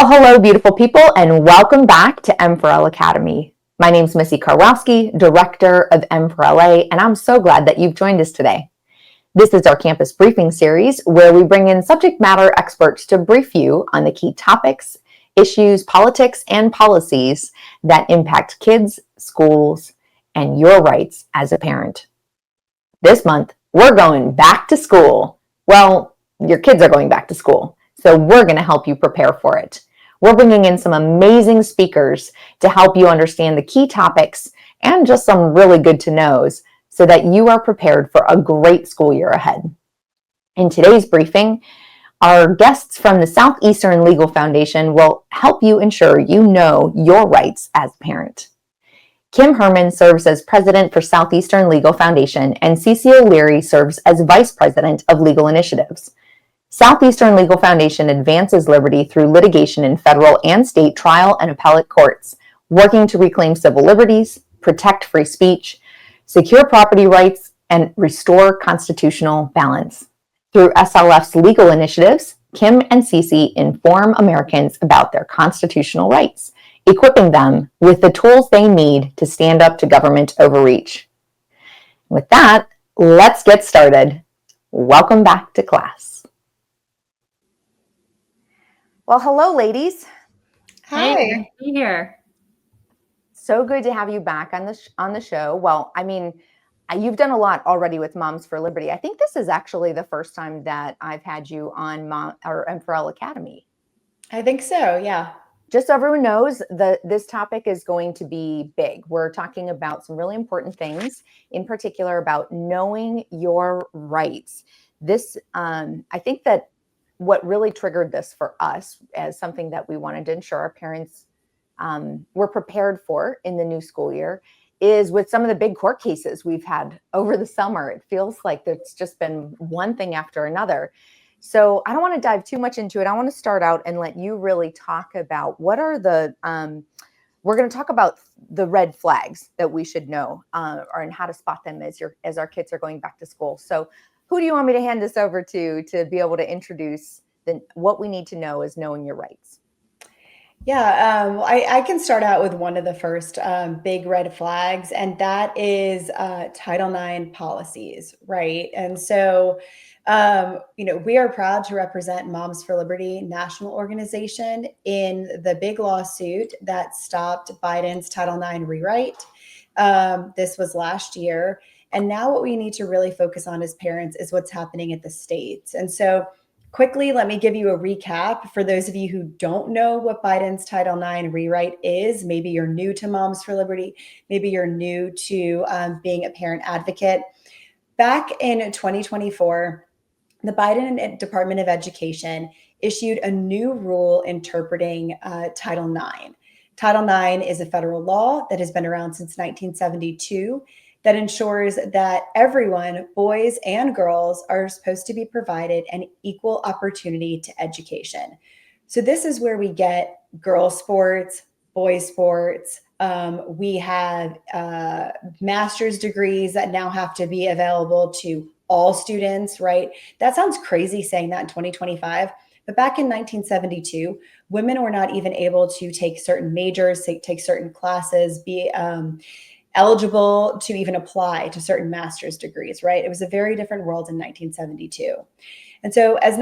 Well, hello, beautiful people, and welcome back to M4L Academy. My name is Missy Karwowski, Director of M4LA, and I'm so glad that you've joined us today. This is our campus briefing series where we bring in subject matter experts to brief you on the key topics, issues, politics, and policies that impact kids, schools, and your rights as a parent. This month, we're going back to school. Well, your kids are going back to school, so we're going to help you prepare for it. We're bringing in some amazing speakers to help you understand the key topics and just some really good to knows so that you are prepared for a great school year ahead. In today's briefing, our guests from the Southeastern Legal Foundation will help you ensure you know your rights as a parent. Hermann serves as president for Southeastern Legal Foundation, and Cece serves as vice president of legal initiatives. Southeastern Legal Foundation advances liberty through litigation in federal and state trial and appellate courts, working to reclaim civil liberties, protect free speech, secure property rights, and restore constitutional balance. Through SLF's legal initiatives, Kim and Cece inform Americans about their constitutional rights, equipping them with the tools they need to stand up to government overreach. With that, let's get started. Welcome back to class. Well, hello, ladies. Hi. Hey, good to be here. So good to have you back on the show. Well, I mean, you've done a lot already with Moms for Liberty. I think this is actually the first time that I've had you on M4L Academy. I think so, yeah. Just so everyone knows, this topic is going to be big. We're talking about some really important things, in particular about knowing your rights. This, I think that what really triggered this for us as something that we wanted to ensure our parents were prepared for in the new school year is with some of the big court cases we've had over the summer. It feels like it's just been one thing after another. So I don't want to dive too much into it. I want to start out and let you really talk about what are the, we're going to talk about the red flags that we should know and how to spot them as our kids are going back to school. So who do you want me to hand this over to be able to introduce what we need to know is knowing your rights? Yeah, I can start out with one of the first big red flags, and that is Title IX policies, right? And so, we are proud to represent Moms for Liberty national organization in the big lawsuit that stopped Biden's Title IX rewrite. This was last year. And now what we need to really focus on as parents is what's happening at the states. And so quickly, let me give you a recap for those of you who don't know what Biden's Title IX rewrite is. Maybe you're new to Moms for Liberty. Maybe you're new to being a parent advocate. Back in 2024, the Biden Department of Education issued a new rule interpreting Title IX. Title IX is a federal law that has been around since 1972 that ensures that everyone, boys and girls, are supposed to be provided an equal opportunity to education. So this is where we get girls' sports, boys' sports. We have master's degrees that now have to be available to all students, right? That sounds crazy saying that in 2025. But back in 1972, women were not even able to take certain majors, take certain classes, be eligible to even apply to certain master's degrees, right? It was a very different world in 1972. And so as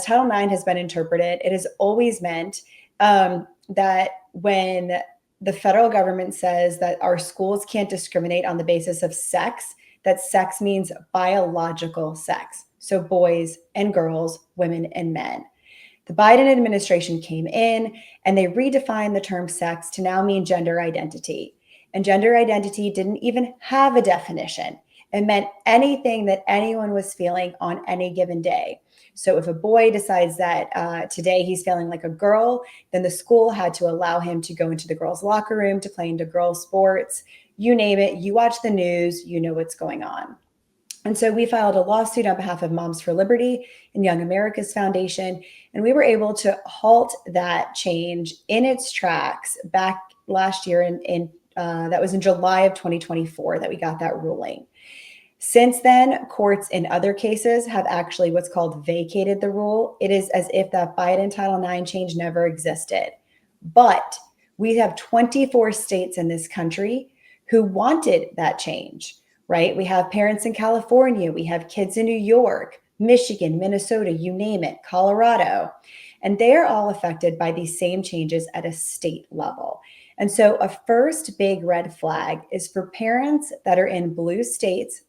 Title IX has been interpreted, it has always meant that when the federal government says that our schools can't discriminate on the basis of sex, that sex means biological sex. So boys and girls, women and men. The Biden administration came in and they redefined the term sex to now mean gender identity. And gender identity didn't even have a definition. It meant anything that anyone was feeling on any given day. So if a boy decides that today he's feeling like a girl, then the school had to allow him to go into the girls' locker room to play into girls' sports. You name it, you watch the news, you know what's going on. And so we filed a lawsuit on behalf of Moms for Liberty and Young America's Foundation, and we were able to halt that change in its tracks back last year that was in July of 2024 that we got that ruling. Since then, courts in other cases have actually what's called vacated the rule. It is as if that Biden Title IX change never existed. But we have 24 states in this country who wanted that change, right? We have parents in California, we have kids in New York, Michigan, Minnesota, you name it, Colorado. And they are all affected by these same changes at a state level. And so, a first big red flag is for parents that are in blue states,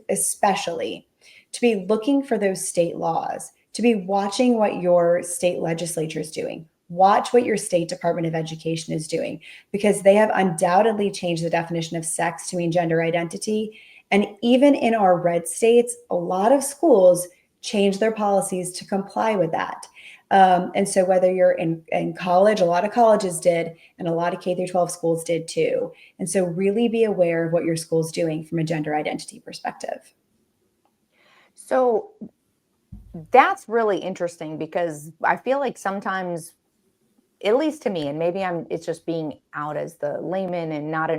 especially, to be looking for those state laws, to be watching what your state legislature is doing. Watch what your state Department of Education is doing, because they have undoubtedly changed the definition of sex to mean gender identity. And even in our red states, a lot of schools change their policies to comply with that. And so whether you're in college, a lot of colleges did, and a lot of K through 12 schools did too. And so really be aware of what your school's doing from a gender identity perspective. So that's really interesting, because I feel like sometimes, at least to me, and maybe it's just being out as the layman and not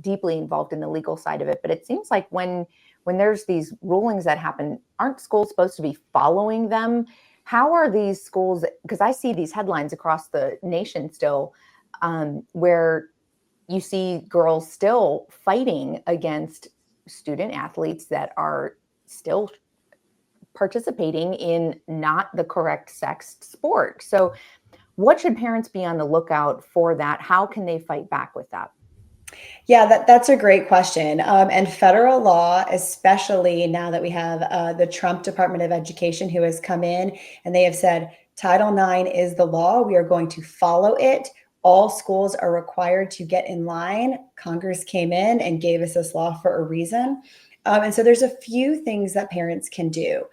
deeply involved in the legal side of it, but it seems like when there's these rulings that happen, aren't schools supposed to be following them? How are these schools, because I see these headlines across the nation still, where you see girls still fighting against student athletes that are still participating in not the correct sex sport. So what should parents be on the lookout for that? How can they fight back with that? Yeah, that's a great question. And federal law, especially now that we have the Trump Department of Education who has come in and they have said Title IX is the law. We are going to follow it. All schools are required to get in line. Congress came in and gave us this law for a reason. And so there's a few things that parents can do.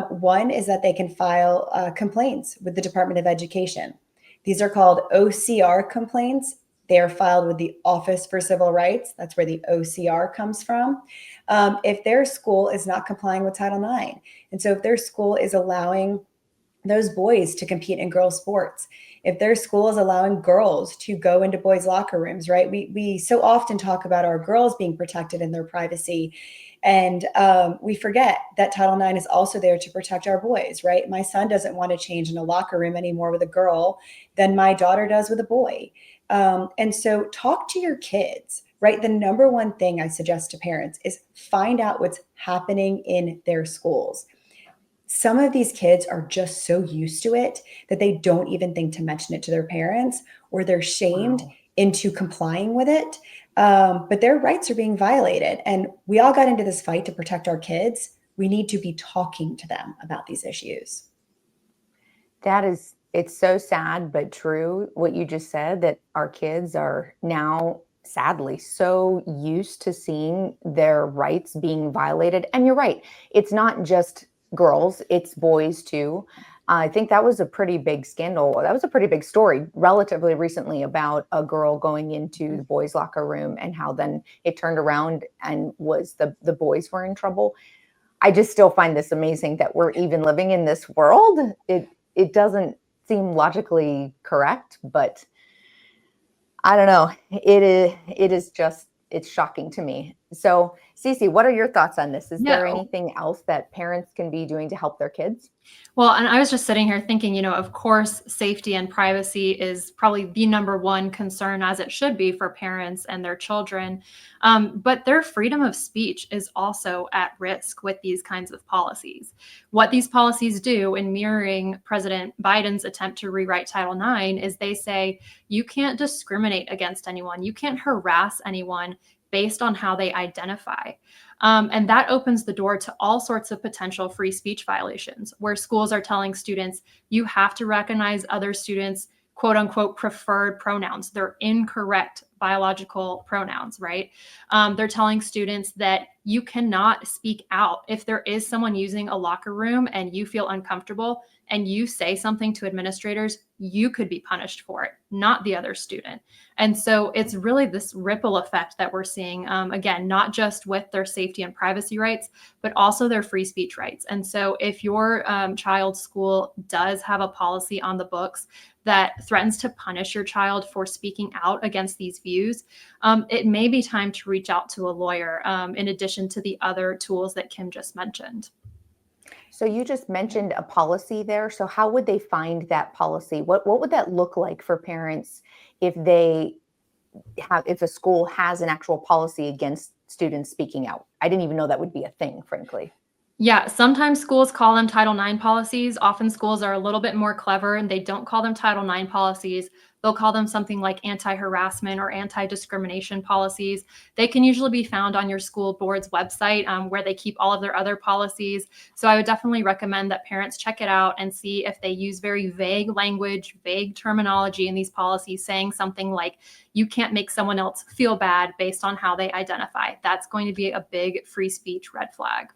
One is that they can file complaints with the Department of Education. These are called OCR complaints. They are filed with the Office for Civil Rights. That's where the OCR comes from. If their school is not complying with Title IX, and so if their school is allowing those boys to compete in girls' sports, if their school is allowing girls to go into boys' locker rooms, right? We so often talk about our girls being protected in their privacy. And we forget that Title IX is also there to protect our boys, right? My son doesn't want to change in a locker room anymore with a girl than my daughter does with a boy. And so talk to your kids, right? The number one thing I suggest to parents is find out what's happening in their schools. Some of these kids are just so used to it that they don't even think to mention it to their parents, or they're shamed into complying with it. But their rights are being violated. And we all got into this fight to protect our kids. We need to be talking to them about these issues. It's so sad, but true what you just said, that our kids are now sadly so used to seeing their rights being violated. And you're right, it's not just girls, it's boys too. I think that was a pretty big scandal. That was a pretty big story relatively recently about a girl going into the boys' locker room, and how then it turned around and was the boys were in trouble. I just still find this amazing that we're even living in this world. It doesn't seem logically correct, but I don't know. It's shocking to me. So, Cece, what are your thoughts on this? Is there anything else that parents can be doing to help their kids? Well, and I was just sitting here thinking, of course, safety and privacy is probably the number one concern, as it should be for parents and their children. But their freedom of speech is also at risk with these kinds of policies. What these policies do, in mirroring President Biden's attempt to rewrite Title IX, is they say you can't discriminate against anyone. You can't harass anyone based on how they identify. And that opens the door to all sorts of potential free speech violations, where schools are telling students, you have to recognize other students' quote unquote preferred pronouns. They're incorrect biological pronouns, right? They're telling students that you cannot speak out. If there is someone using a locker room and you feel uncomfortable, and you say something to administrators, you could be punished for it, not the other student. And so it's really this ripple effect that we're seeing, again, not just with their safety and privacy rights, but also their free speech rights. And so if your child's school does have a policy on the books that threatens to punish your child for speaking out against these views, it may be time to reach out to a lawyer, in addition to the other tools that Kim just mentioned. So you just mentioned a policy there. So how would they find that policy? What would that look like for parents if if a school has an actual policy against students speaking out? I didn't even know that would be a thing, frankly. Yeah, sometimes schools call them Title IX policies. Often schools are a little bit more clever and they don't call them Title IX policies. They'll call them something like anti-harassment or anti-discrimination policies. They can usually be found on your school board's website, where they keep all of their other policies. So I would definitely recommend that parents check it out and see if they use very vague language, vague terminology in these policies, saying something like, you can't make someone else feel bad based on how they identify. That's going to be a big free speech red flag.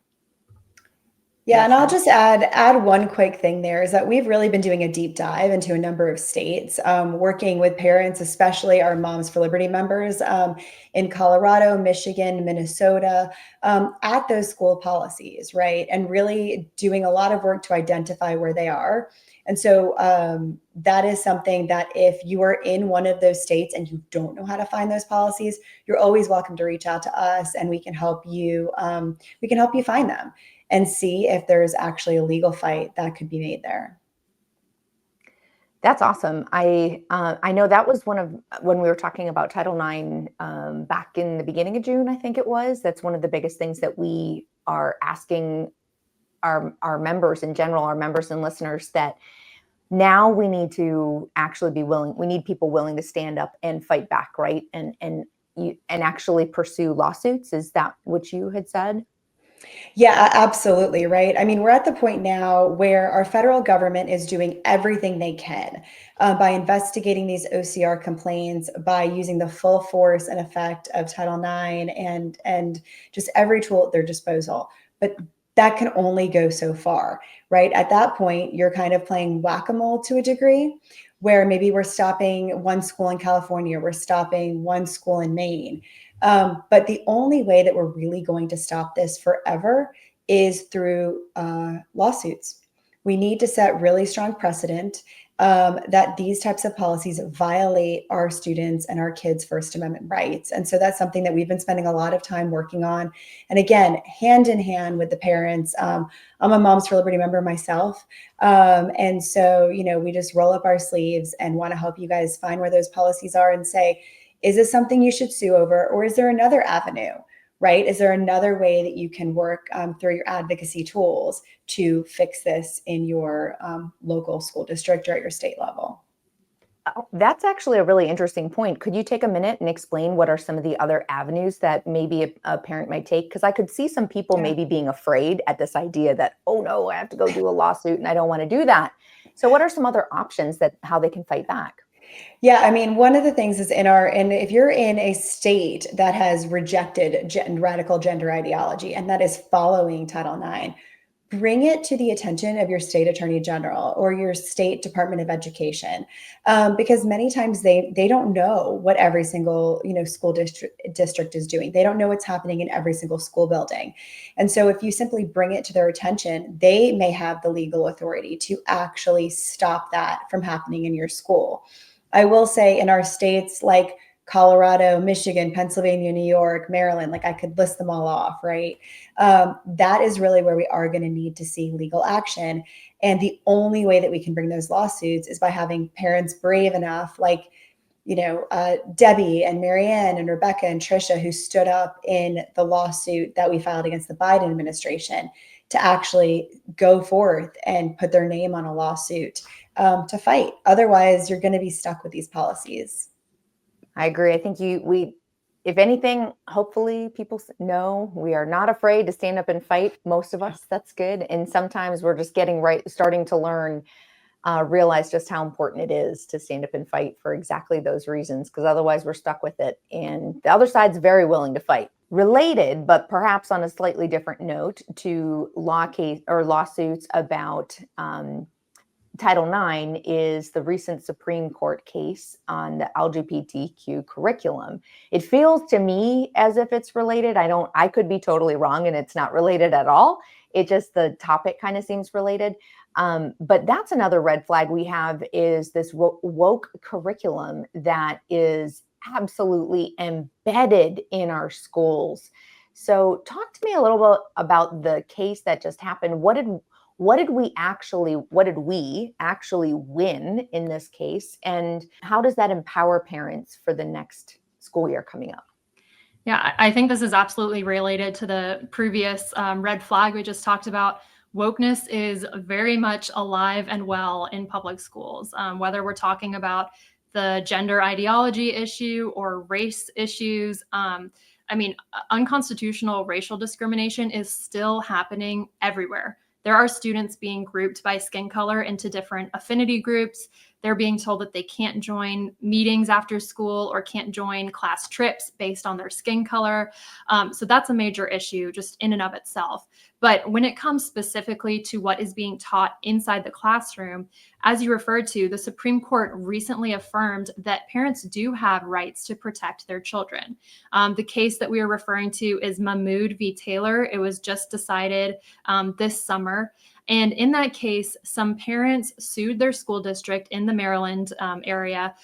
Yeah, and I'll just add one quick thing there is that we've really been doing a deep dive into a number of states, working with parents, especially our Moms for Liberty members, in Colorado, Michigan, Minnesota, at those school policies, right? And really doing a lot of work to identify where they are. And so that is something that if you are in one of those states and you don't know how to find those policies, you're always welcome to reach out to us, and we can help you. We can help you find them and see if there's actually a legal fight that could be made there. That's awesome. I know that was one of when we were talking about Title IX back in the beginning of June, I think it was. That's one of the biggest things that we are asking our members in general, our members and listeners, that now we need to actually be willing. We need people willing to stand up and fight back, right? And actually pursue lawsuits. Is that what you had said? Yeah, absolutely. Right. I mean, we're at the point now where our federal government is doing everything they can by investigating these OCR complaints, by using the full force and effect of Title IX and just every tool at their disposal. But that can only go so far, right? At that point, you're kind of playing whack-a-mole to a degree, where maybe we're stopping one school in California, we're stopping one school in Maine. But the only way that we're really going to stop this forever is through lawsuits. We need to set really strong precedent that these types of policies violate our students and our kids' First Amendment rights. And so that's something that we've been spending a lot of time working on. And again, hand in hand with the parents. I'm a Moms for Liberty member myself. And so, we just roll up our sleeves and want to help you guys find where those policies are and say, is this something you should sue over, or is there another avenue, right? Is there another way that you can work through your advocacy tools to fix this in your local school district or at your state level? Oh, that's actually a really interesting point. Could you take a minute and explain what are some of the other avenues that maybe a parent might take? Because I could see some people maybe being afraid at this idea that, oh no, I have to go do a lawsuit and I don't want to do that. So what are some other options that how they can fight back? Yeah, I mean, one of the things is and if you're in a state that has rejected radical gender ideology and that is following Title IX, bring it to the attention of your state attorney general or your state Department of Education, because many times they don't know what every single school district is doing. They don't know what's happening in every single school building, and so if you simply bring it to their attention, they may have the legal authority to actually stop that from happening in your school. I will say in our states like Colorado, Michigan, Pennsylvania, New York, Maryland, like I could list them all off, right? That is really where we are going to need to see legal action. And the only way that we can bring those lawsuits is by having parents brave enough, like, Debbie and Marianne and Rebecca and Trisha, who stood up in the lawsuit that we filed against the Biden administration, to actually go forth and put their name on a lawsuit to fight. Otherwise, you're going to be stuck with these policies. I agree. I think if anything, hopefully people know we are not afraid to stand up and fight. Most of us, that's good. And sometimes we're just starting to learn, realize just how important it is to stand up and fight for exactly those reasons, because otherwise we're stuck with it. And the other side's very willing to fight. Related, but perhaps on a slightly different note, to lawsuits about Title IX is the recent Supreme Court case on the LGBTQ curriculum. It feels to me as if it's related. I could be totally wrong and it's not related at all. It just, the topic kind of seems related. But that's another red flag we have, is this woke curriculum that is absolutely embedded in our schools. So talk to me a little bit about the case that just happened. What did we actually win in this case? And how does that empower parents for the next school year coming up? Yeah, I think this is absolutely related to the previous red flag we just talked about. Wokeness is very much alive and well in public schools, whether we're talking about the gender ideology issue or race issues. Unconstitutional racial discrimination is still happening everywhere. There are students being grouped by skin color into different affinity groups. They're being told that they can't join meetings after school or can't join class trips based on their skin color. So that's a major issue just in and of itself. But when it comes specifically to what is being taught inside the classroom, as you referred to, the Supreme Court recently affirmed that parents do have rights to protect their children. The case that we are referring to is Mahmoud v. Taylor. It was just decided this summer. And in that case, some parents sued their school district in the Maryland area,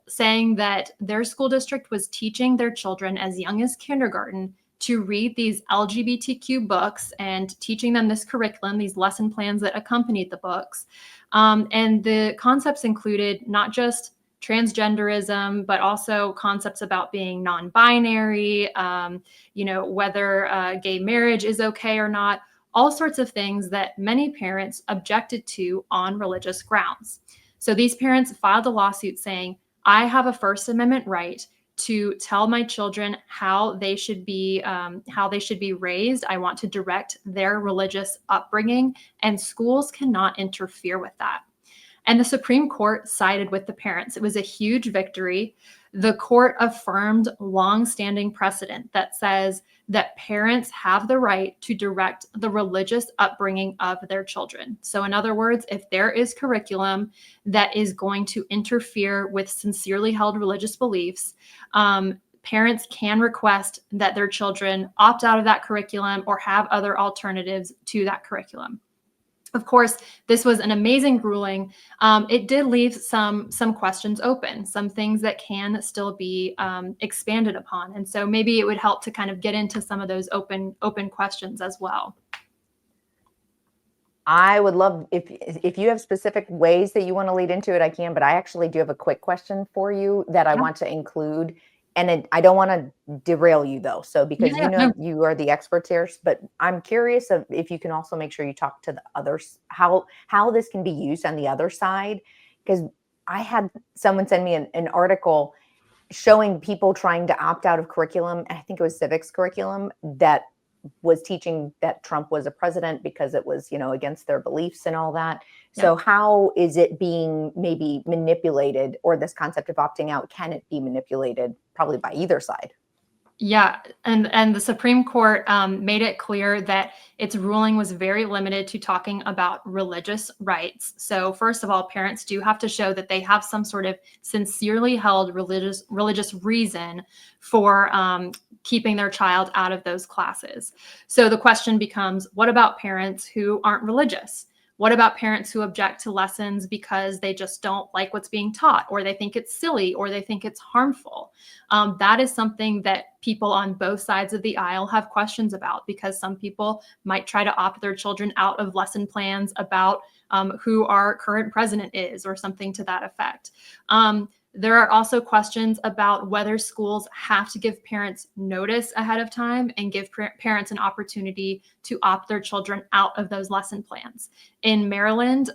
saying that their school district was teaching their children as young as kindergarten to read these LGBTQ books and teaching them this curriculum, these lesson plans that accompanied the books. And the concepts included not just transgenderism, but also concepts about being non-binary, whether gay marriage is okay or not, all sorts of things that many parents objected to on religious grounds. So these parents filed a lawsuit saying, I have a First Amendment right to tell my children how they should be raised. I want to direct their religious upbringing, and schools cannot interfere with that. And the Supreme Court sided with the parents. It was a huge victory. The court affirmed longstanding precedent that says that parents have the right to direct the religious upbringing of their children. So in other words, if there is curriculum that is going to interfere with sincerely held religious beliefs, parents can request that their children opt out of that curriculum or have other alternatives to that curriculum. Of course, this was an amazing ruling. It did leave some questions open, some things that can still be expanded upon. And so maybe it would help to kind of get into some of those open questions as well. I would love, if you have specific ways that you want to lead into it, I can, but I actually do have a quick question for you that I want to include. And I don't want to derail you though. So because you are the experts here, but I'm curious if you can also make sure you talk to the others, how this can be used on the other side. Because I had someone send me an article showing people trying to opt out of curriculum. I think it was civics curriculum that was teaching that Trump was a president because it was, against their beliefs and all that. Yeah. So how is it being maybe manipulated, or this concept of opting out, can it be manipulated probably by either side? Yeah. And the Supreme Court made it clear that its ruling was very limited to talking about religious rights. So first of all, parents do have to show that they have some sort of sincerely held religious reason for keeping their child out of those classes. So the question becomes, what about parents who aren't religious? What about parents who object to lessons because they just don't like what's being taught, or they think it's silly, or they think it's harmful? That is something that people on both sides of the aisle have questions about, because some people might try to opt their children out of lesson plans about who our current president is, or something to that effect. There are also questions about whether schools have to give parents notice ahead of time and give parents an opportunity to opt their children out of those lesson plans. In Maryland,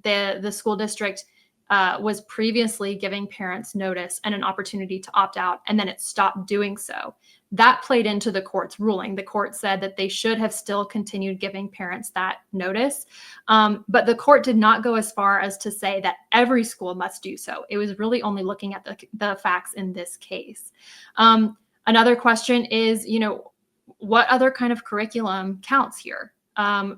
the school district was previously giving parents notice and an opportunity to opt out, and then it stopped doing so. That played into the court's ruling. The court said that they should have still continued giving parents that notice. But the court did not go as far as to say that every school must do so. It was really only looking at the facts in this case. Another question is, what other kind of curriculum counts here?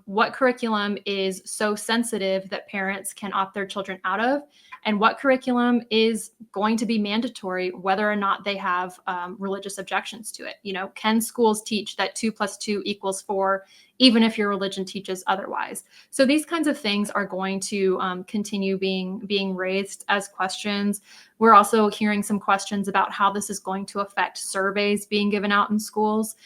what curriculum is so sensitive that parents can opt their children out of, and what curriculum is going to be mandatory whether or not they have religious objections to it. Can schools teach that 2 + 2 = 4, even if your religion teaches otherwise? So these kinds of things are going to continue being raised as questions. We're also hearing some questions about how this is going to affect surveys being given out in schools.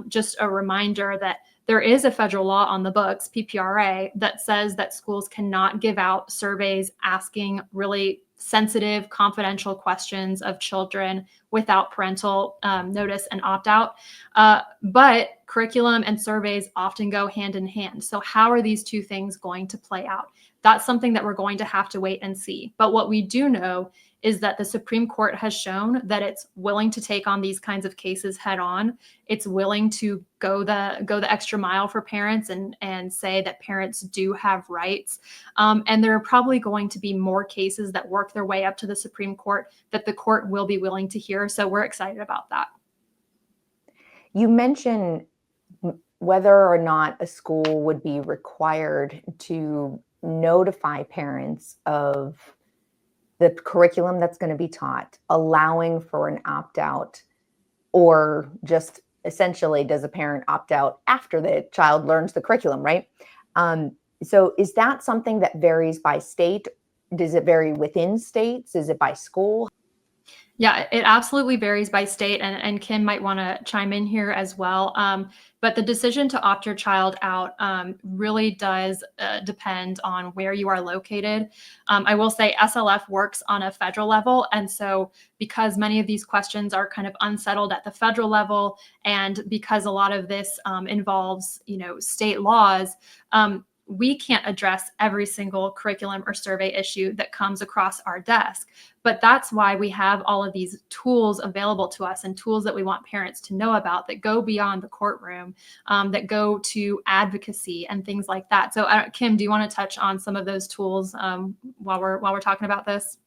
Just a reminder that there is a federal law on the books, PPRA, that says that schools cannot give out surveys asking really sensitive, confidential questions of children without parental notice and opt-out. But curriculum and surveys often go hand in hand. So how are these two things going to play out? That's something that we're going to have to wait and see. But what we do know is that the Supreme Court has shown that it's willing to take on these kinds of cases head on. It's willing to go the extra mile for parents and say that parents do have rights. And there are probably going to be more cases that work their way up to the Supreme Court that the court will be willing to hear. So we're excited about that. You mentioned whether or not a school would be required to notify parents of the curriculum that's going to be taught, allowing for an opt-out, or just essentially does a parent opt out after the child learns the curriculum, right? So is that something that varies by state? Does it vary within states? Is it by school? Yeah, it absolutely varies by state, and Kim might want to chime in here as well. But the decision to opt your child out really does depend on where you are located. I will say SLF works on a federal level, and so because many of these questions are kind of unsettled at the federal level, and because a lot of this involves, state laws, we can't address every single curriculum or survey issue that comes across our desk. But that's why we have all of these tools available to us, and tools that we want parents to know about that go beyond the courtroom, that go to advocacy and things like that. So Kim, do you want to touch on some of those tools while we're talking about this?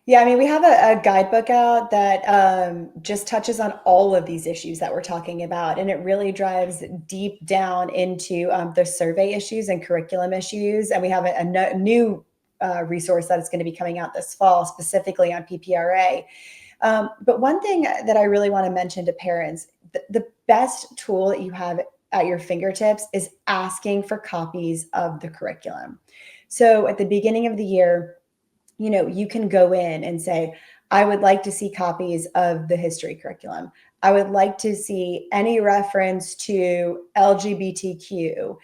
Yeah, I mean, we have a guidebook out that just touches on all of these issues that we're talking about. And it really drives deep down into the survey issues and curriculum issues. And we have a new resource that is going to be coming out this fall, specifically on PPRA. But one thing that I really want to mention to parents, the best tool that you have at your fingertips is asking for copies of the curriculum. So at the beginning of the year, you can go in and say, I would like to see copies of the history curriculum. I would like to see any reference to LGBTQ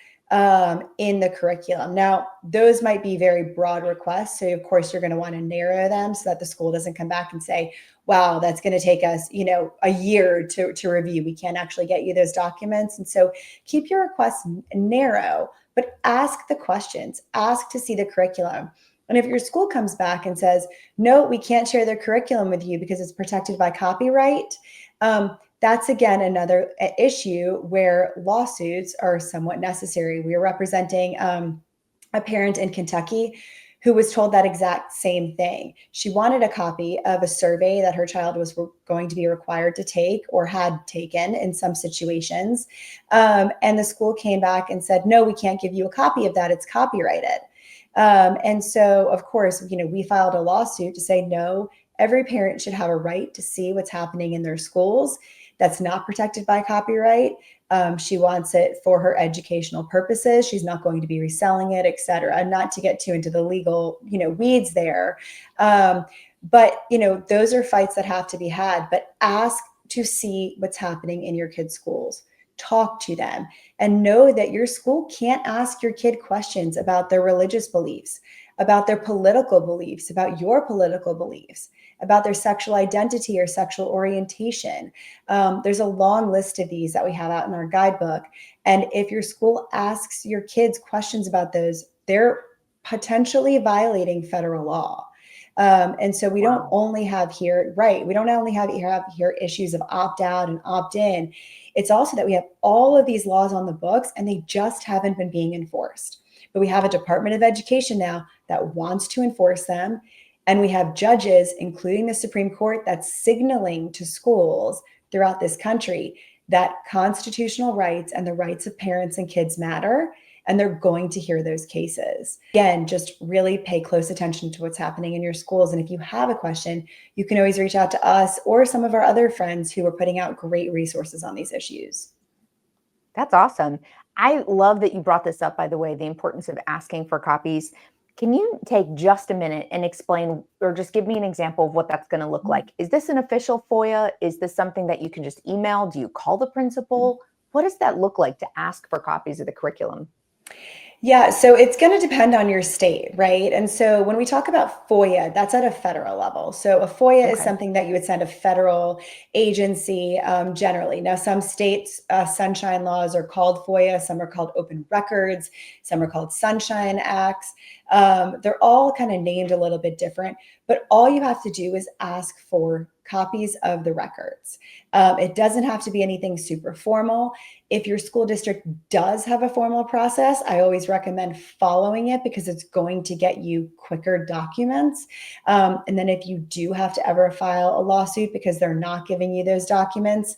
in the curriculum. Now, those might be very broad requests. So of course you're going to want to narrow them so that the school doesn't come back and say, wow, that's going to take us, a year to review. We can't actually get you those documents. And so keep your requests narrow, but ask the questions, ask to see the curriculum. And if your school comes back and says, no, we can't share their curriculum with you because it's protected by copyright, that's again another issue where lawsuits are somewhat necessary. We are representing a parent in Kentucky who was told that exact same thing. She wanted a copy of a survey that her child was going to be required to take or had taken in some situations. And the school came back and said, no, we can't give you a copy of that. It's copyrighted. And so, of course, we filed a lawsuit to say, no, every parent should have a right to see what's happening in their schools. That's not protected by copyright. She wants it for her educational purposes. She's not going to be reselling it, et cetera. Not to get too into the legal, weeds there. But those are fights that have to be had. But ask to see what's happening in your kids' schools. Talk to them and know that your school can't ask your kid questions about their religious beliefs, about their political beliefs, about your political beliefs, about their sexual identity or sexual orientation. There's a long list of these that we have out in our guidebook. And if your school asks your kids questions about those, they're potentially violating federal law. And so we don't only have here, right? We don't only have here issues of opt out and opt in. It's also that we have all of these laws on the books and they just haven't been being enforced. But we have a Department of Education now that wants to enforce them. And we have judges, including the Supreme Court, that's signaling to schools throughout this country, that constitutional rights and the rights of parents and kids matter, and they're going to hear those cases. Again, just really pay close attention to what's happening in your schools. And if you have a question, you can always reach out to us or some of our other friends who are putting out great resources on these issues. That's awesome. I love that you brought this up, by the way, the importance of asking for copies. Can you take just a minute and explain, or just give me an example of what that's going to look like? Is this an official FOIA? Is this something that you can just email? Do you call the principal? What does that look like to ask for copies of the curriculum? Yeah, so it's going to depend on your state, right? And so when we talk about FOIA, that's at a federal level. So a FOIA is Okay. something that you would send a federal agency generally. Now, some states' sunshine laws are called FOIA, some are called open records, some are called sunshine acts. They're all kind of named a little bit different, but all you have to do is ask for copies of the records. It doesn't have to be anything super formal. If your school district does have a formal process, I always recommend following it because it's going to get you quicker documents. And then if you do have to ever file a lawsuit because they're not giving you those documents,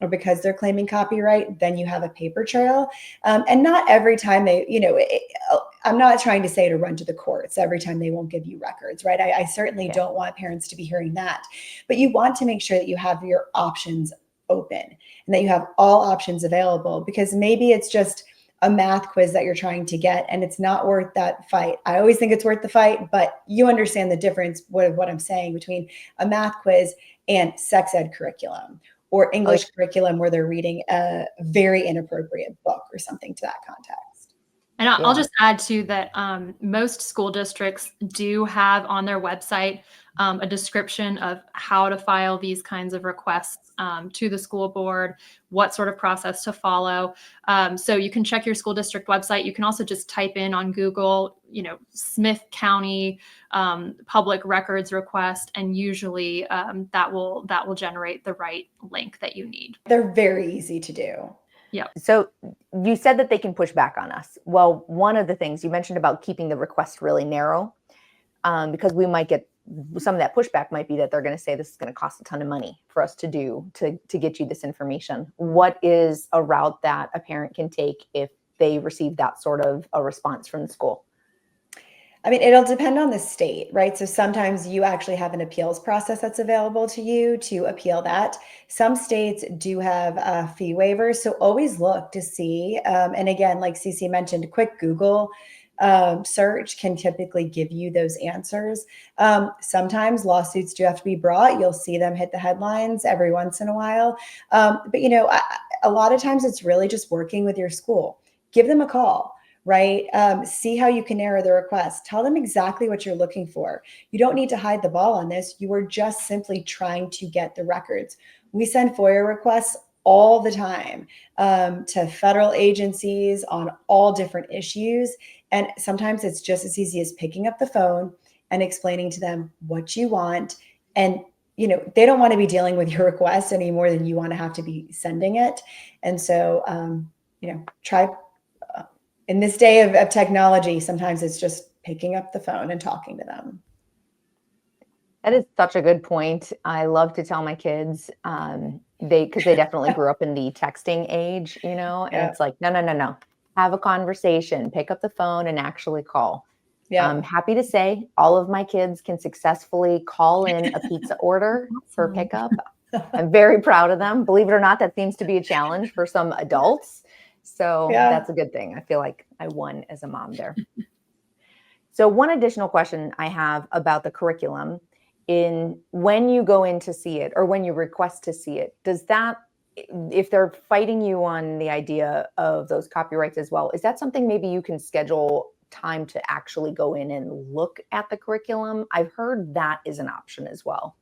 or because they're claiming copyright, then you have a paper trail. And not every time I'm not trying to say to run to the courts every time they won't give you records, right? I certainly don't want parents to be hearing that. But you want to make sure that you have your options open and that you have all options available, because maybe it's just a math quiz that you're trying to get and it's not worth that fight. I always think it's worth the fight, but you understand the difference with what I'm saying between a math quiz and sex ed curriculum or English curriculum where they're reading a very inappropriate book or something to that context. And I'll just add too that most school districts do have on their website a description of how to file these kinds of requests to the school board, what sort of process to follow. So you can check your school district website. You can also just type in on Google, Smith County public records request, and usually that will generate the right link that you need. They're very easy to do. Yeah. So you said that they can push back on us. Well, one of the things you mentioned about keeping the request really narrow, because we might get some of that pushback might be that they're going to say this is going to cost a ton of money for us to do to get you this information. What is a route that a parent can take if they receive that sort of a response from the school? I mean, it'll depend on the state, right? So sometimes you actually have an appeals process that's available to you to appeal that. Some states do have fee waivers. So always look to see. And again, like Cece mentioned, a quick Google search can typically give you those answers. Sometimes lawsuits do have to be brought. You'll see them hit the headlines every once in a while. But a lot of times it's really just working with your school. Give them a call. Right? See how you can narrow the request. Tell them exactly what you're looking for. You don't need to hide the ball on this. You are just simply trying to get the records. We send FOIA requests all the time to federal agencies on all different issues. And sometimes it's just as easy as picking up the phone and explaining to them what you want. And they don't want to be dealing with your request any more than you want to have to be sending it. And so, try. In this day of technology, sometimes it's just picking up the phone and talking to them. That is such a good point. I love to tell my kids, because they definitely grew up in the texting age, and it's like, no. Have a conversation, pick up the phone and actually call. Yeah. I'm happy to say all of my kids can successfully call in a pizza order for pickup. I'm very proud of them. Believe it or not, that seems to be a challenge for some adults. So that's a good thing. I feel like I won as a mom there. So one additional question I have about the curriculum, when you go in to see it or when you request to see it, if they're fighting you on the idea of those copyrights as well, is that something maybe you can schedule time to actually go in and look at the curriculum? I've heard that is an option as well.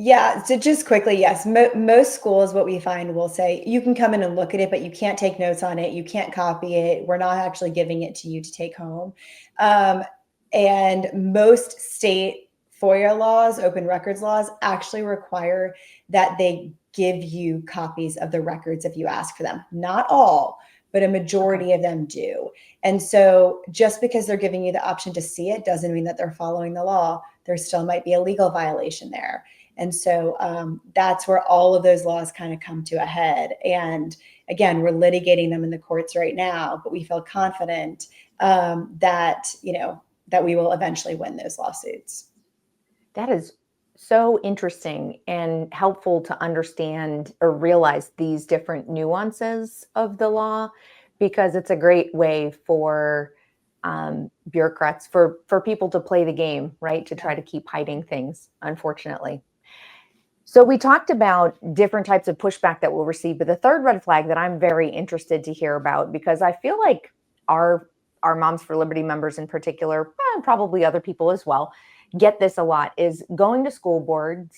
Yeah. So just quickly, yes. Most schools, what we find, will say you can come in and look at it, but you can't take notes on it. You can't copy it. We're not actually giving it to you to take home. And most state FOIA laws, open records laws, actually require that they give you copies of the records if you ask for them. Not all, but a majority of them do. And so just because they're giving you the option to see it doesn't mean that they're following the law. There still might be a legal violation there. And so that's where all of those laws kind of come to a head. And again, we're litigating them in the courts right now, but we feel confident that we will eventually win those lawsuits. That is so interesting and helpful to understand or realize these different nuances of the law, because it's a great way for bureaucrats, for people to play the game, right? To try to keep hiding things, unfortunately. So we talked about different types of pushback that we'll receive, but the third red flag that I'm very interested to hear about, because I feel like our Moms for Liberty members in particular, and probably other people as well, get this a lot, is going to school board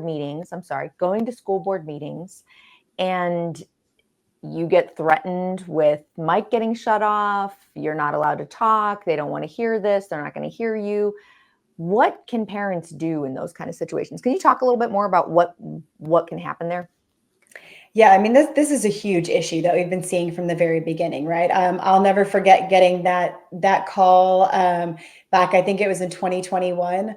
meetings, and you get threatened with mic getting shut off. You're not allowed to talk. They don't want to hear this. They're not going to hear you. What can parents do in those kind of situations? Can you talk a little bit more about what can happen there? Yeah, I mean, this is a huge issue that we've been seeing from the very beginning, right? I'll never forget getting that call back, I think it was in 2021,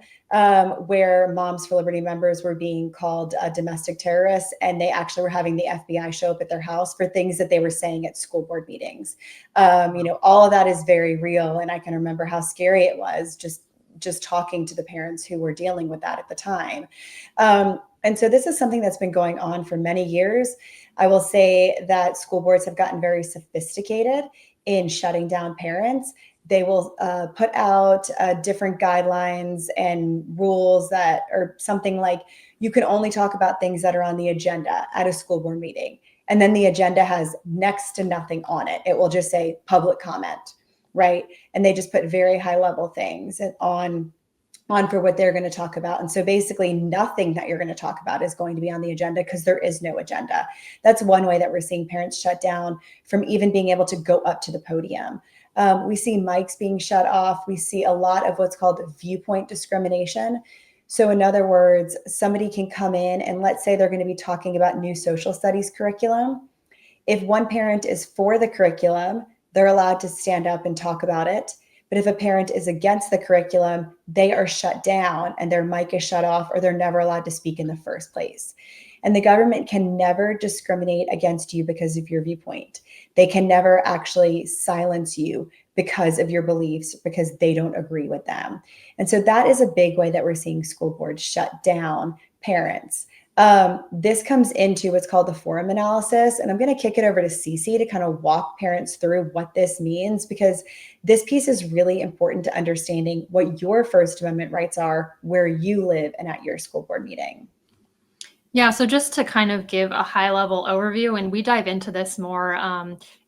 where Moms for Liberty members were being called domestic terrorists, and they actually were having the FBI show up at their house for things that they were saying at school board meetings. All of that is very real, and I can remember how scary it was just talking to the parents who were dealing with that at the time. And so this is something that's been going on for many years. I will say that school boards have gotten very sophisticated in shutting down parents. They will put out different guidelines and rules that are something like, you can only talk about things that are on the agenda at a school board meeting. And then the agenda has next to nothing on it. It will just say public comment, right? And they just put very high level things on for what they're going to talk about. And so basically nothing that you're going to talk about is going to be on the agenda, because there is no agenda. That's one way that we're seeing parents shut down from even being able to go up to the podium. We see mics being shut off. We see a lot of what's called viewpoint discrimination. So in other words, somebody can come in and let's say they're going to be talking about new social studies curriculum. If one parent is for the curriculum, they're allowed to stand up and talk about it. But if a parent is against the curriculum, they are shut down and their mic is shut off, or they're never allowed to speak in the first place. And the government can never discriminate against you because of your viewpoint. They can never actually silence you because of your beliefs, because they don't agree with them. And so that is a big way that we're seeing school boards shut down parents. This comes into what's called the forum analysis. And I'm going to kick it over to Cece to kind of walk parents through what this means, because this piece is really important to understanding what your First Amendment rights are where you live and at your school board meeting. Yeah, so just to kind of give a high level overview, and we dive into this more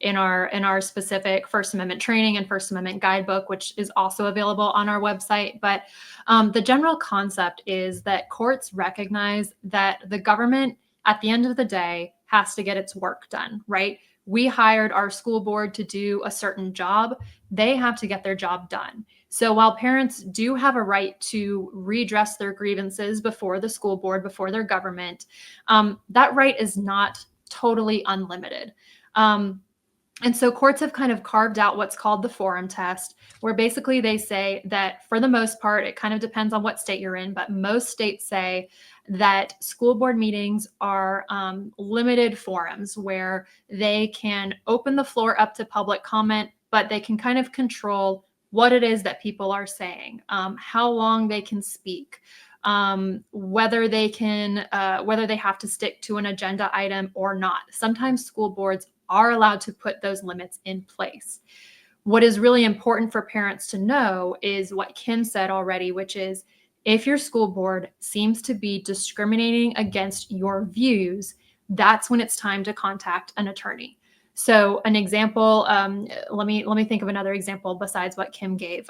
in our specific First Amendment training and First Amendment guidebook, which is also available on our website. But the general concept is that courts recognize that the government, at the end of the day, has to get its work done, right? We hired our school board to do a certain job. They have to get their job done. So while parents do have a right to redress their grievances before the school board, before their government, that right is not totally unlimited. And so courts have kind of carved out what's called the forum test, where basically they say that for the most part, it kind of depends on what state you're in, but most states say that school board meetings are limited forums where they can open the floor up to public comment, but they can kind of control what it is that people are saying, how long they can speak, whether they have to stick to an agenda item or not. Sometimes school boards are allowed to put those limits in place. What is really important for parents to know is what Kim said already, which is if your school board seems to be discriminating against your views, that's when it's time to contact an attorney. So an example, let me think of another example besides what Kim gave.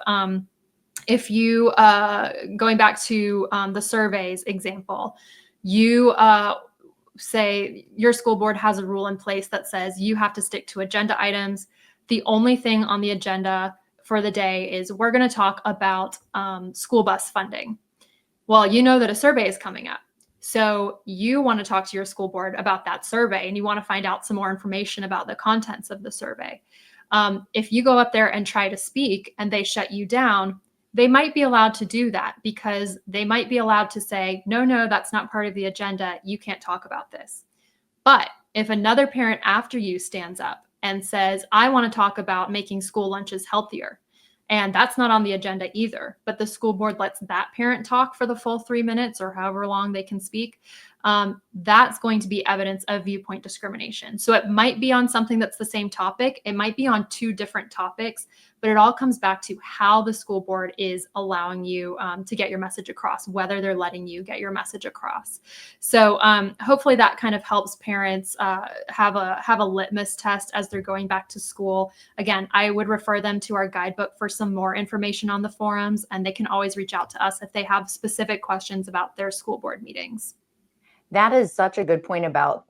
If you, going back to the surveys example, you say your school board has a rule in place that says you have to stick to agenda items. The only thing on the agenda for the day is we're going to talk about school bus funding. Well, you know that a survey is coming up. So you want to talk to your school board about that survey and you want to find out some more information about the contents of the survey. If you go up there and try to speak and they shut you down, they might be allowed to do that because they might be allowed to say, no, that's not part of the agenda. You can't talk about this. But if another parent after you stands up and says, I want to talk about making school lunches healthier, and that's not on the agenda either, but the school board lets that parent talk for the full 3 minutes or however long they can speak, that's going to be evidence of viewpoint discrimination. So it might be on something that's the same topic. It might be on 2 different topics, but it all comes back to how the school board is allowing you to get your message across, whether they're letting you get your message across. So hopefully that kind of helps parents have a litmus test as they're going back to school. Again, I would refer them to our guidebook for some more information on the forums, and they can always reach out to us if they have specific questions about their school board meetings. That is such a good point about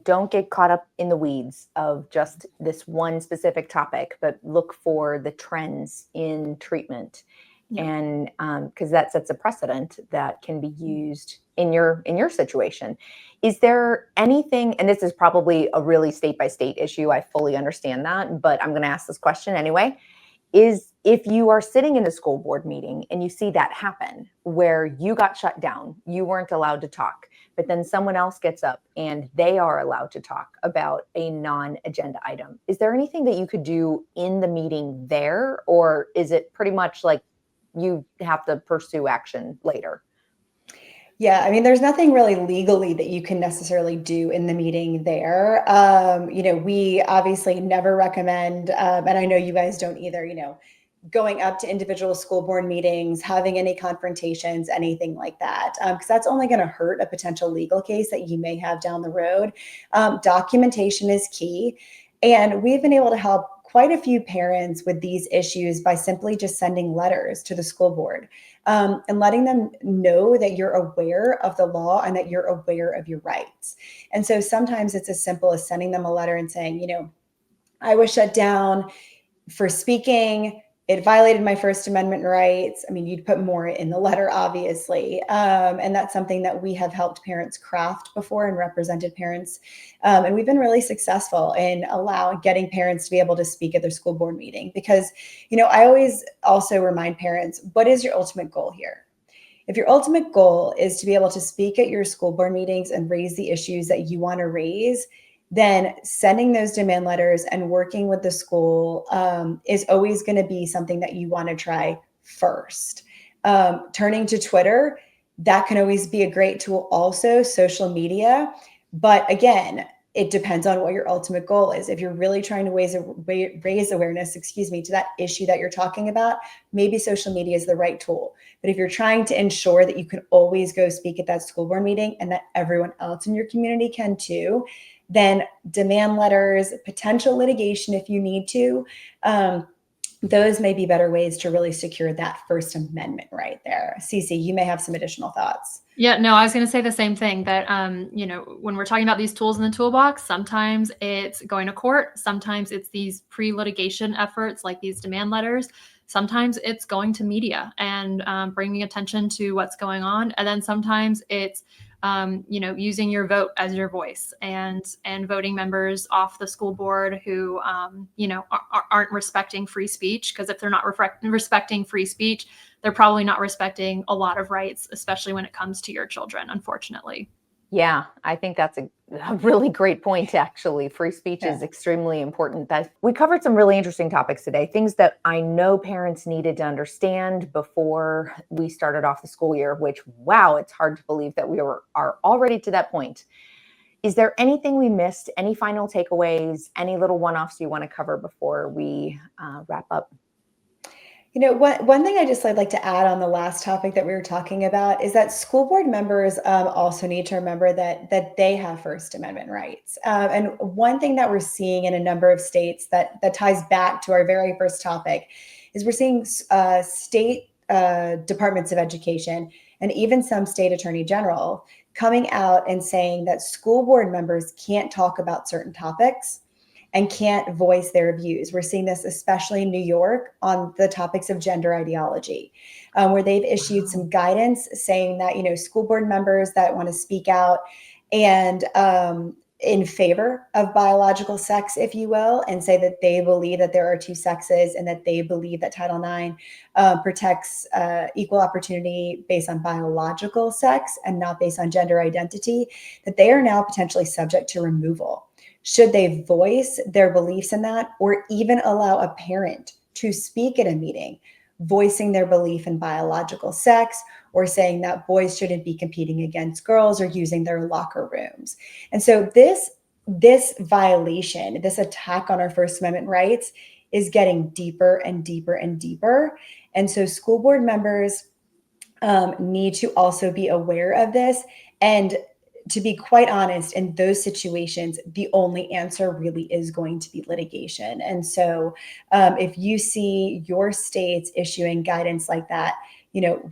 don't get caught up in the weeds of just this one specific topic, but look for the trends in treatment. Yeah. And because that sets a precedent that can be used in your situation. Is there anything, and this is probably a really state by state issue, I fully understand that, but I'm going to ask this question anyway, is if you are sitting in a school board meeting and you see that happen where you got shut down, you weren't allowed to talk, but then someone else gets up and they are allowed to talk about a non-agenda item. Is there anything that you could do in the meeting there, or is it pretty much like you have to pursue action later? Yeah, I mean, there's nothing really legally that you can necessarily do in the meeting there. We obviously never recommend, and I know you guys don't either, going up to individual school board meetings, having any confrontations, anything like that, because that's only going to hurt a potential legal case that you may have down the road. Documentation is key. And we've been able to help quite a few parents with these issues by simply just sending letters to the school board and letting them know that you're aware of the law and that you're aware of your rights. And so sometimes it's as simple as sending them a letter and saying, I was shut down for speaking. It violated my First Amendment rights. I mean, you'd put more in the letter, obviously. And that's something that we have helped parents craft before and represented parents. And we've been really successful in getting parents to be able to speak at their school board meeting. Because, I always also remind parents, what is your ultimate goal here? If your ultimate goal is to be able to speak at your school board meetings and raise the issues that you want to raise, then sending those demand letters and working with the school is always going to be something that you want to try first. Turning to Twitter, that can always be a great tool also, social media. But again, it depends on what your ultimate goal is. If you're really trying to raise awareness, to that issue that you're talking about, maybe social media is the right tool. But if you're trying to ensure that you can always go speak at that school board meeting and that everyone else in your community can too, then demand letters, potential litigation if you need to, those may be better ways to really secure that First Amendment right there. Cece, you may have some additional thoughts. Yeah, no, I was going to say the same thing that, when we're talking about these tools in the toolbox, sometimes it's going to court. Sometimes it's these pre-litigation efforts like these demand letters. Sometimes it's going to media and bringing attention to what's going on. And then sometimes it's, using your vote as your voice and voting members off the school board who, aren't respecting free speech. Because if they're not respecting free speech, they're probably not respecting a lot of rights, especially when it comes to your children, unfortunately. Yeah, I think that's a really great point, actually. Free speech is extremely important. We covered some really interesting topics today, things that I know parents needed to understand before we started off the school year, which, wow, it's hard to believe that we are already to that point. Is there anything we missed? Any final takeaways? Any little one-offs you want to cover before we wrap up? One thing I'd like to add on the last topic that we were talking about is that school board members also need to remember that they have First Amendment rights. And one thing that we're seeing in a number of states that ties back to our very first topic is we're seeing state departments of education and even some state attorney general coming out and saying that school board members can't talk about certain topics and can't voice their views. We're seeing this especially in New York on the topics of gender ideology, where they've issued some guidance saying that, school board members that want to speak out and in favor of biological sex, if you will, and say that they believe that there are two sexes and that they believe that Title IX protects equal opportunity based on biological sex and not based on gender identity, that they are now potentially subject to removal. Should they voice their beliefs in that, or even allow a parent to speak at a meeting, voicing their belief in biological sex, or saying that boys shouldn't be competing against girls or using their locker rooms. And so this violation, this attack on our First Amendment rights is getting deeper and deeper and deeper. And so school board members need to also be aware of this. And to be quite honest, in those situations, the only answer really is going to be litigation. And so if you see your states issuing guidance like that,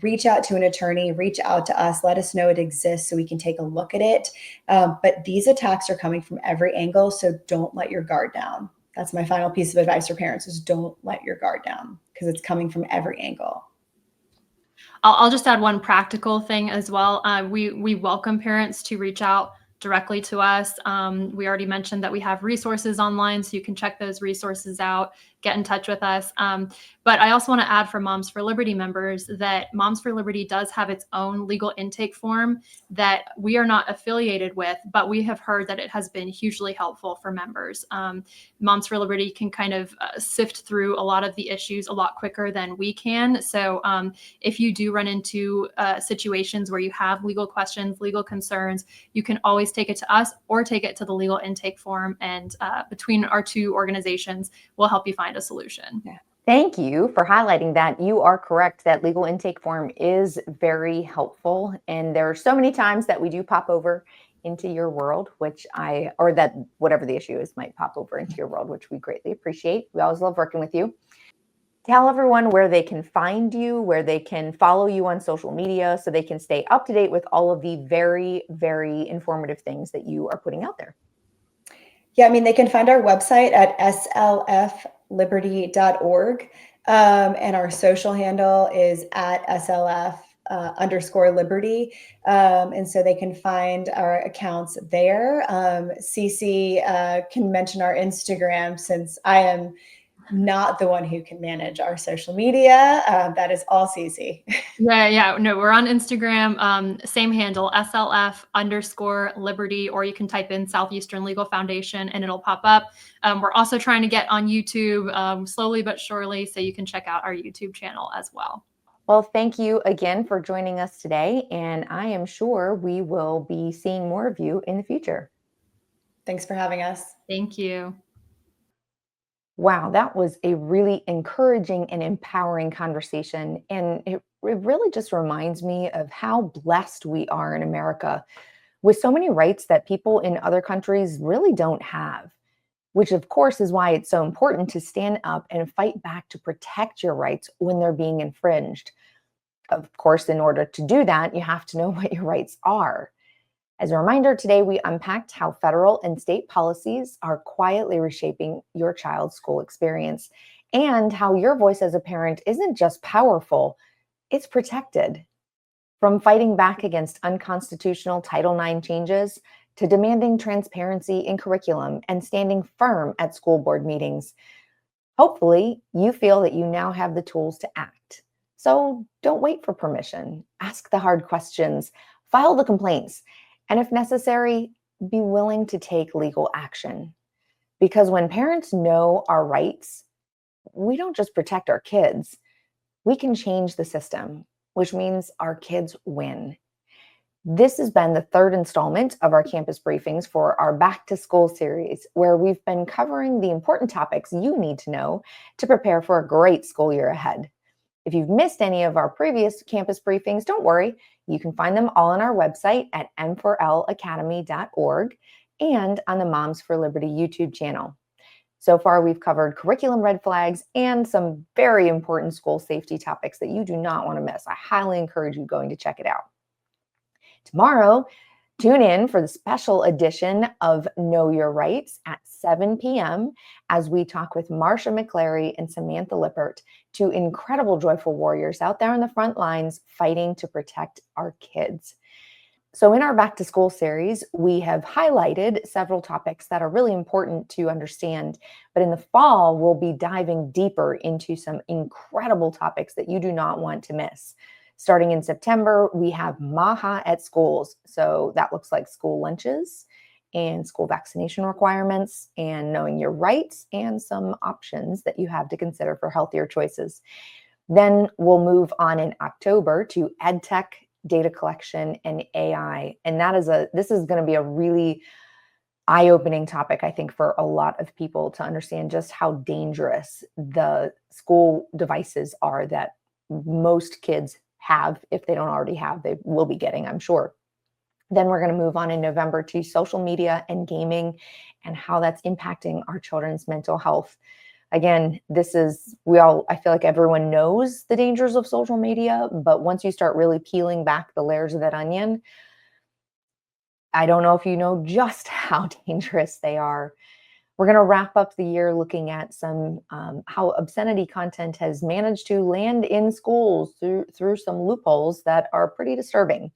reach out to an attorney, reach out to us, let us know it exists so we can take a look at it. But these attacks are coming from every angle, so don't let your guard down. That's my final piece of advice for parents, is don't let your guard down, because it's coming from every angle. I'll just add one practical thing as well. We welcome parents to reach out directly to us. We already mentioned that we have resources online, so you can check those resources out, get in touch with us. But I also want to add for Moms for Liberty members that Moms for Liberty does have its own legal intake form that we are not affiliated with, but we have heard that it has been hugely helpful for members. Moms for Liberty can kind of sift through a lot of the issues a lot quicker than we can. So if you do run into situations where you have legal questions, legal concerns, you can always take it to us or take it to the legal intake form. And between our two organizations, we'll help you find a solution. Yeah. Thank you for highlighting that. You are correct that legal intake form is very helpful. And there are so many times that we do pop over into your world, or that whatever the issue is might pop over into your world, which we greatly appreciate. We always love working with you. Tell everyone where they can find you, where they can follow you on social media so they can stay up to date with all of the very, very informative things that you are putting out there. Yeah, they can find our website at slfliberty.org. And our social handle is at SLF_Liberty. And so they can find our accounts there. Cece can mention our Instagram, since I am not the one who can manage our social media. That is all Cece. Yeah. No, we're on Instagram, same handle, SLF_Liberty, or you can type in Southeastern Legal Foundation and it'll pop up. We're also trying to get on YouTube slowly but surely, so you can check out our YouTube channel as well. Well, thank you again for joining us today, and I am sure we will be seeing more of you in the future. Thanks for having us. Thank you. Wow, that was a really encouraging and empowering conversation. And it really just reminds me of how blessed we are in America with so many rights that people in other countries really don't have, which of course is why it's so important to stand up and fight back to protect your rights when they're being infringed. Of course, in order to do that, you have to know what your rights are. As a reminder, today we unpacked how federal and state policies are quietly reshaping your child's school experience, and how your voice as a parent isn't just powerful, it's protected. From fighting back against unconstitutional Title IX changes to demanding transparency in curriculum and standing firm at school board meetings, hopefully you feel that you now have the tools to act. So don't wait for permission. Ask the hard questions, file the complaints, and if necessary, be willing to take legal action. Because when parents know our rights, we don't just protect our kids, we can change the system, which means our kids win. This has been the third installment of our campus briefings for our Back to School series, where we've been covering the important topics you need to know to prepare for a great school year ahead. If you've missed any of our previous campus briefings, don't worry. You can find them all on our website at M4Lacademy.org and on the Moms for Liberty YouTube channel. So far, we've covered curriculum red flags and some very important school safety topics that you do not want to miss. I highly encourage you going to check it out. Tomorrow, tune in for the special edition of Know Your Rights at 7 p.m. as we talk with Marsha McClary and Samantha Lippert, two incredible joyful warriors out there on the front lines fighting to protect our kids. So in our back to school series, we have highlighted several topics that are really important to understand. But in the fall, we'll be diving deeper into some incredible topics that you do not want to miss. Starting in September, we have MAHA at schools. So that looks like school lunches and school vaccination requirements and knowing your rights and some options that you have to consider for healthier choices. Then we'll move on in October to EdTech, data collection, and AI. And this is going to be a really eye-opening topic, I think, for a lot of people to understand just how dangerous the school devices are that most kids have. If they don't already have, they will be getting, I'm sure. Then we're going to move on in November to social media and gaming and how that's impacting our children's mental health. Again, I feel like everyone knows the dangers of social media, but once you start really peeling back the layers of that onion, I don't know if you know just how dangerous they are. We're going to wrap up the year looking at some how obscenity content has managed to land in schools through some loopholes that are pretty disturbing.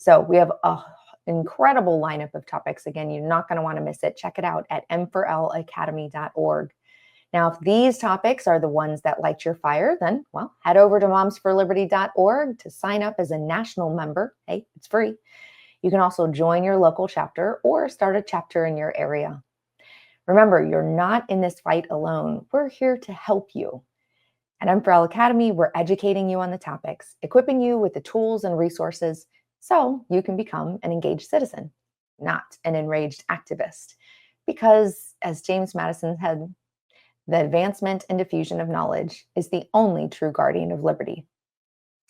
So we have an incredible lineup of topics. Again, you're not going to want to miss it. Check it out at M4Lacademy.org. Now, if these topics are the ones that light your fire, then, well, head over to momsforliberty.org to sign up as a national member. Hey, it's free. You can also join your local chapter or start a chapter in your area. Remember, you're not in this fight alone. We're here to help you. At M4L Academy, we're educating you on the topics, equipping you with the tools and resources so you can become an engaged citizen, not an enraged activist. Because, as James Madison said, the advancement and diffusion of knowledge is the only true guardian of liberty.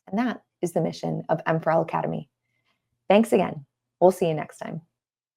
And that is the mission of M4L Academy. Thanks again. We'll see you next time.